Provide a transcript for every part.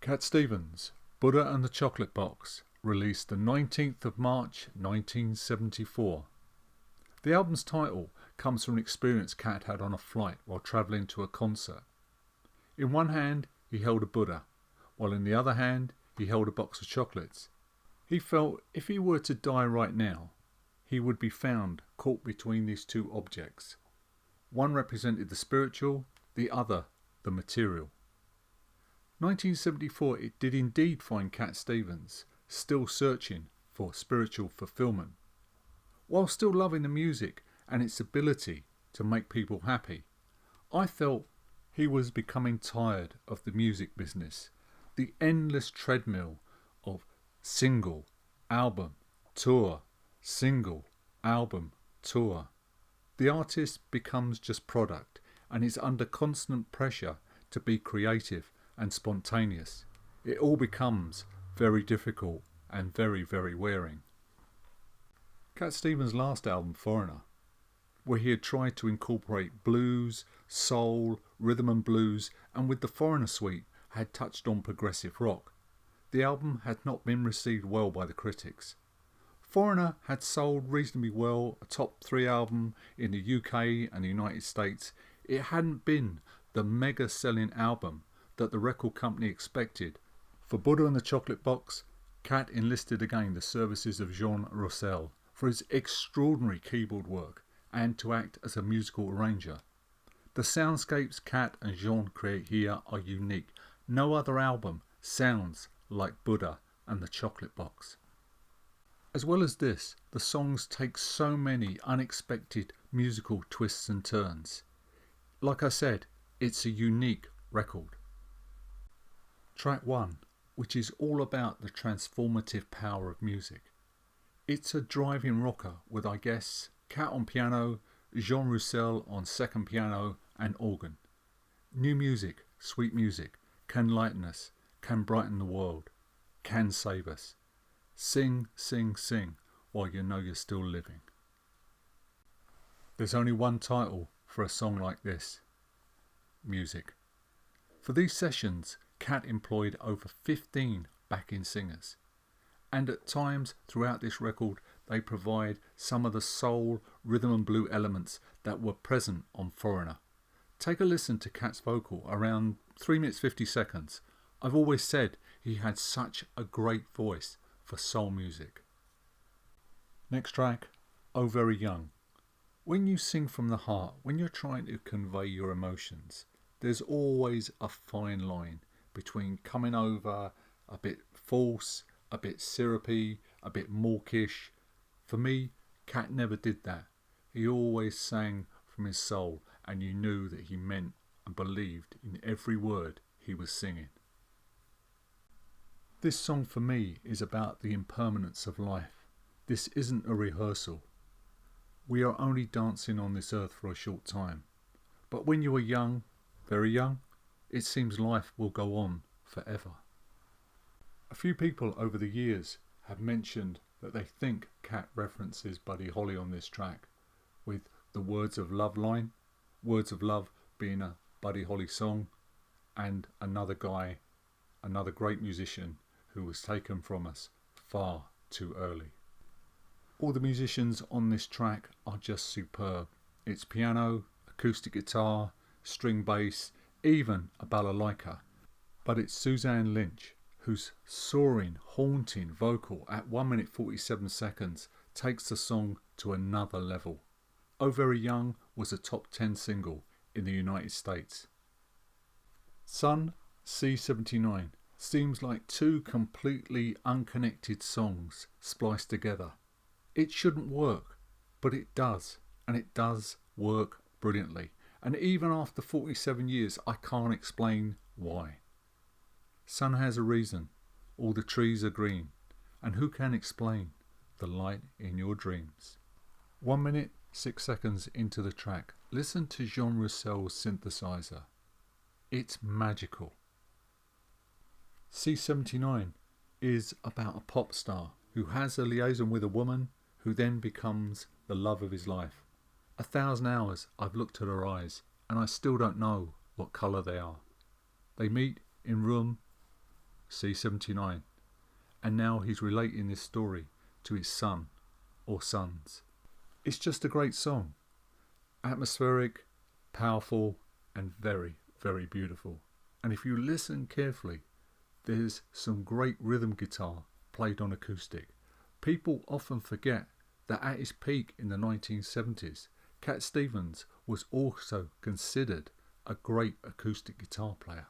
Cat Stevens, Buddah and the Chocolate Box, released the 19th of March 1974. The album's title comes from an experience Cat had on a flight while travelling to a concert. In one hand he held a Buddah, while in the other hand he held a box of chocolates. He felt if he were to die right now, he would be found caught between these two objects. One represented the spiritual, the other the material. 1974 it did indeed find Cat Stevens still searching for spiritual fulfillment. While still loving the music and its ability to make people happy, I felt he was becoming tired of the music business, the endless treadmill of single, album, tour, single, album, tour. The artist becomes just product and is under constant pressure to be creative and spontaneous. It all becomes very difficult and very, very wearing. Cat Stevens' last album, Foreigner, where he had tried to incorporate blues, soul, rhythm and blues, and with the Foreigner suite had touched on progressive rock. The album had not been received well by the critics. Foreigner had sold reasonably well, a top 3 album in the UK and the United States. It hadn't been the mega selling album that the record company expected. For Buddah and the Chocolate Box, Cat enlisted again the services of Jean Roussel for his extraordinary keyboard work and to act as a musical arranger. The soundscapes Cat and Jean create here are unique. No other album sounds like Buddah and the Chocolate Box. As well as this, the songs take so many unexpected musical twists and turns. Like I said, it's a unique record. Track 1, which is all about the transformative power of music. It's a driving rocker with, I guess, Cat on piano, Jean Roussel on second piano and organ. New music, sweet music, can lighten us, can brighten the world, can save us. Sing, sing, sing while you know you're still living. There's only one title for a song like this: music. For these sessions, Cat employed over 15 backing singers, and at times throughout this record they provide some of the soul, rhythm and blue elements that were present on Foreigner. Take a listen to Cat's vocal, around 3 minutes 50 seconds. I've always said he had such a great voice for soul music. Next track, Oh Very Young. When you sing from the heart, when you're trying to convey your emotions, there's always a fine line between coming over a bit false, a bit syrupy, a bit mawkish. For me, Cat never did that. He always sang from his soul, and you knew that he meant and believed in every word he was singing. This song for me is about the impermanence of life. This isn't a rehearsal. We are only dancing on this earth for a short time. But when you are young, very young, it seems life will go on forever. A few people over the years have mentioned that they think Cat references Buddy Holly on this track with the Words of Love line, Words of Love being a Buddy Holly song, and another guy, another great musician who was taken from us far too early. All the musicians on this track are just superb. It's piano, acoustic guitar, string bass, even a balalaika. But it's Suzanne Lynch whose soaring, haunting vocal at 1 minute 47 seconds takes the song to another level. Oh Very Young was a top 10 single in the United States. Sun, C79 seems like two completely unconnected songs spliced together. It shouldn't work, but it does, and it does work brilliantly. And even after 47 years, I can't explain why. Sun has a reason. All the trees are green. And who can explain the light in your dreams? 1 minute, 6 seconds into the track, listen to Jean Roussel's synthesizer. It's magical. C79 is about a pop star who has a liaison with a woman who then becomes the love of his life. 1,000 hours I've looked at her eyes and I still don't know what colour they are. They meet in room C79, and now he's relating this story to his son or sons. It's just a great song. Atmospheric, powerful, and very, very beautiful. And if you listen carefully, there's some great rhythm guitar played on acoustic. People often forget that at his peak in the 1970s, Cat Stevens was also considered a great acoustic guitar player.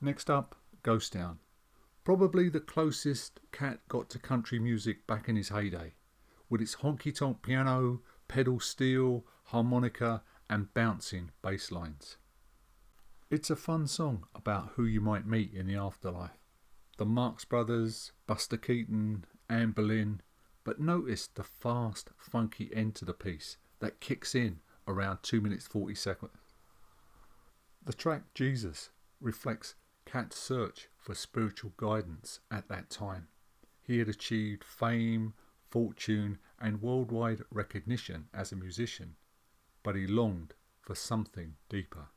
Next up, Ghost Town. Probably the closest Cat got to country music back in his heyday, with its honky-tonk piano, pedal steel, harmonica and bouncing bass lines. It's a fun song about who you might meet in the afterlife. The Marx Brothers, Buster Keaton, Anne Boleyn, but notice the fast, funky end to the piece that kicks in around 2 minutes 40 seconds. The track Jesus reflects Cat's search for spiritual guidance at that time. He had achieved fame, fortune and worldwide recognition as a musician, but he longed for something deeper.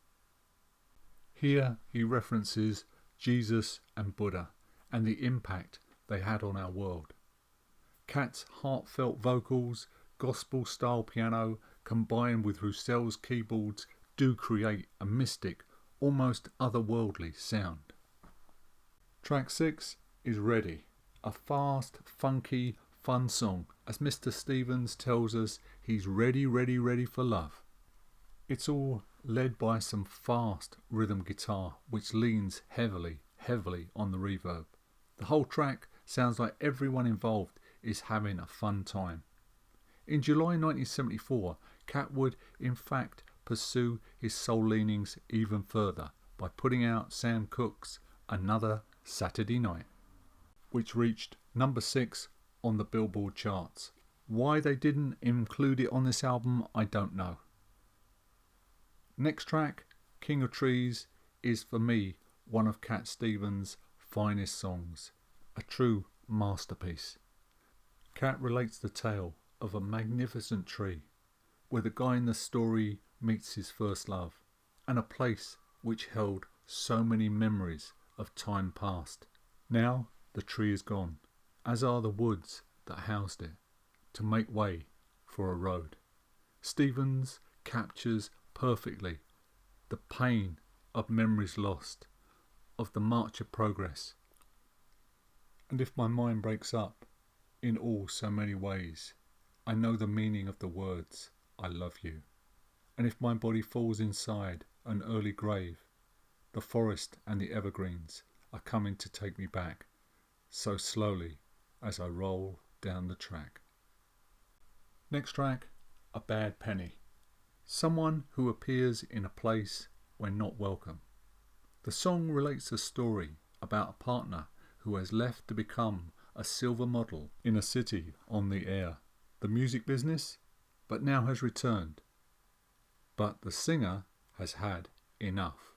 Here he references Jesus and Buddha and the impact they had on our world. Cat's heartfelt vocals, gospel-style piano, combined with Roussel's keyboards, do create a mystic, almost otherworldly sound. Track 6 is Ready, a fast, funky, fun song as Mr. Stevens tells us he's ready, ready, ready for love. It's all led by some fast rhythm guitar which leans heavily, heavily on the reverb. The whole track sounds like everyone involved is having a fun time. In July 1974, Cat would in fact pursue his soul leanings even further by putting out Sam Cooke's Another Saturday Night, which reached number 6 on the Billboard charts. Why they didn't include it on this album, I don't know. Next track, King of Trees, is for me one of Cat Stevens' finest songs, a true masterpiece. Cat relates the tale of a magnificent tree where the guy in the story meets his first love, and a place which held so many memories of time past. Now the tree is gone, as are the woods that housed it, to make way for a road. Stevens captures perfectly the pain of memories lost, of the march of progress. And if my mind breaks up in all so many ways, I know the meaning of the words, I love you. And if my body falls inside an early grave, the forest and the evergreens are coming to take me back, so slowly as I roll down the track. Next track, A Bad Penny. Someone who appears in a place when not welcome. The song relates a story about a partner who has left to become a silver model in a city on the air, the music business, but now has returned. But the singer has had enough.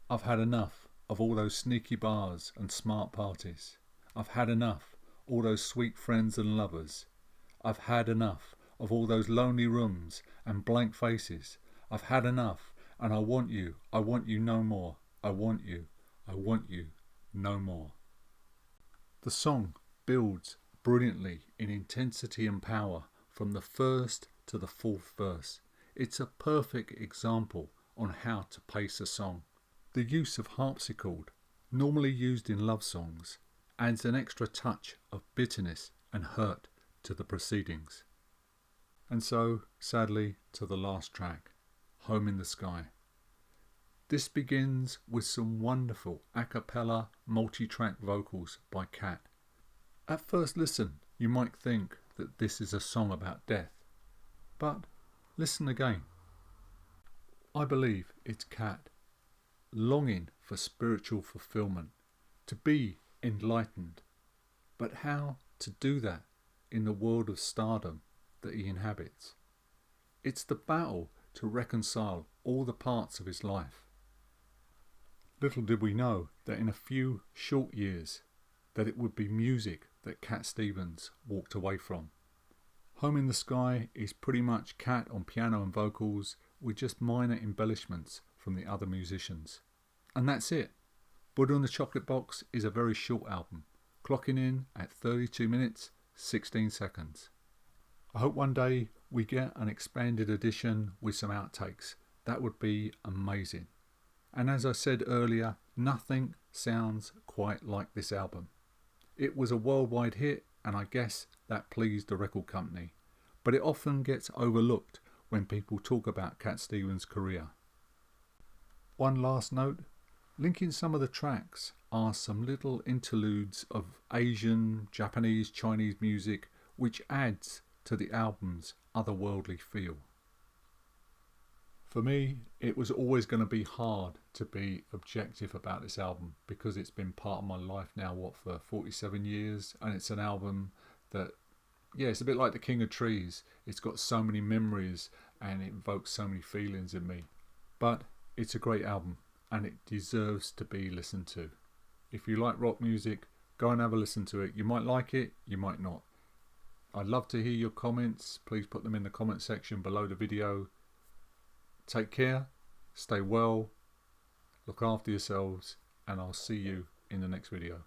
I've had enough of all those sneaky bars and smart parties. I've had enough all those sweet friends and lovers. I've had enough of all those lonely rooms and blank faces. I've had enough, and I want you no more. I want you no more. The song builds brilliantly in intensity and power from the first to the fourth verse. It's a perfect example on how to pace a song. The use of harpsichord, normally used in love songs, adds an extra touch of bitterness and hurt to the proceedings. And so, sadly, to the last track, Home in the Sky. This begins with some wonderful a cappella multi-track vocals by Cat. At first listen, you might think that this is a song about death, but listen again. I believe it's Cat longing for spiritual fulfillment, to be enlightened, but how to do that in the world of stardom that he inhabits. It's the battle to reconcile all the parts of his life. Little did we know that in a few short years that it would be music that Cat Stevens walked away from. Home in the Sky is pretty much Cat on piano and vocals with just minor embellishments from the other musicians. And that's it. Buddha and the Chocolate Box is a very short album, clocking in at 32 minutes 16 seconds. I hope one day we get an expanded edition with some outtakes. That would be amazing. And as I said earlier, nothing sounds quite like this album. It was a worldwide hit, and I guess that pleased the record company. But it often gets overlooked when people talk about Cat Stevens' career. One last note, linking some of the tracks are some little interludes of Asian, Japanese, Chinese music, which adds to the album's otherworldly feel. For me, it was always going to be hard to be objective about this album because it's been part of my life now, for 47 years, and it's an album that, it's a bit like The King of Trees. It's got so many memories and it evokes so many feelings in me. But it's a great album and it deserves to be listened to. If you like rock music, go and have a listen to it. You might like it, you might not. I'd love to hear your comments. Please put them in the comment section below the video. Take care, stay well, look after yourselves, and I'll see you in the next video.